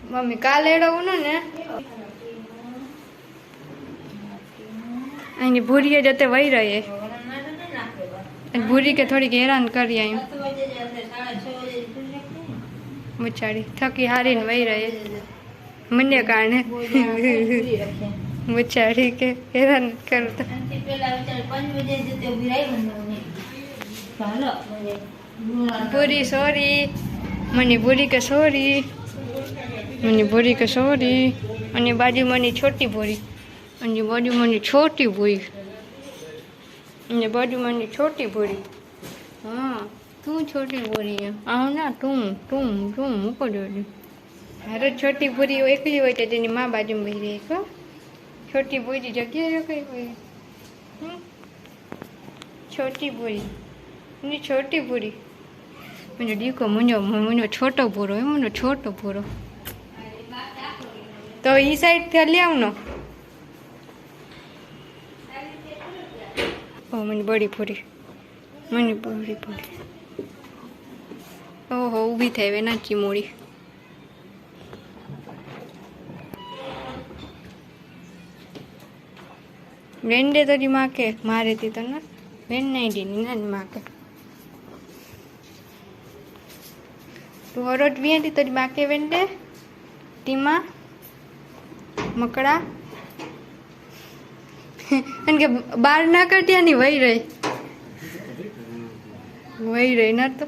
mummy કાલે એડવું ને અહીંની ભૂરી જતે વહી રહે ભૂરી કે થોડીક હેરાન કરી અહીં મુચાડી થકી હારીને વહી રહે મને કારણે મુચાડી કે હેરાન કરતા ભૂરી સોરી મને ભૂરી કે સોરી મને ભૂરી કે સોરી અને બાજુમાં ની છોટી ભૂરી અને બાજુમાં ની છોટી ભૂરી અને બાજુમાં ની છોટી ભૂરી હા તું છોટી ભૂરી આવ ના તું તું તું મૂકો જોડે હારે છોટી ભૂરી એકલી હોય તો તેની મા બાજુમાં બેસી રહી તો છોટી ભૂરી જગ્યાએ કઈ હોય છોટી ભૂરી ની છોટી ભૂરી મને દીકો મુંજો છોટો ભૂરો એમ મને છોટો ભૂરો તો ઈ સાઈડ થી લઈ આવનો ઓ મને બડી ભૂરી મને બડી ભૂરી ઓહો ઊભી થઈ હવે નાચી મોડી વેન્ડે તરી માં કે મારે તી તને વેન નહીં ડી નાની માં કે તું હરોજ વિયાતી તરી માં કે વેન્ડે ટીમાં મકડા અને કે બાર ના કટ્યા ની વહી રહી ના તો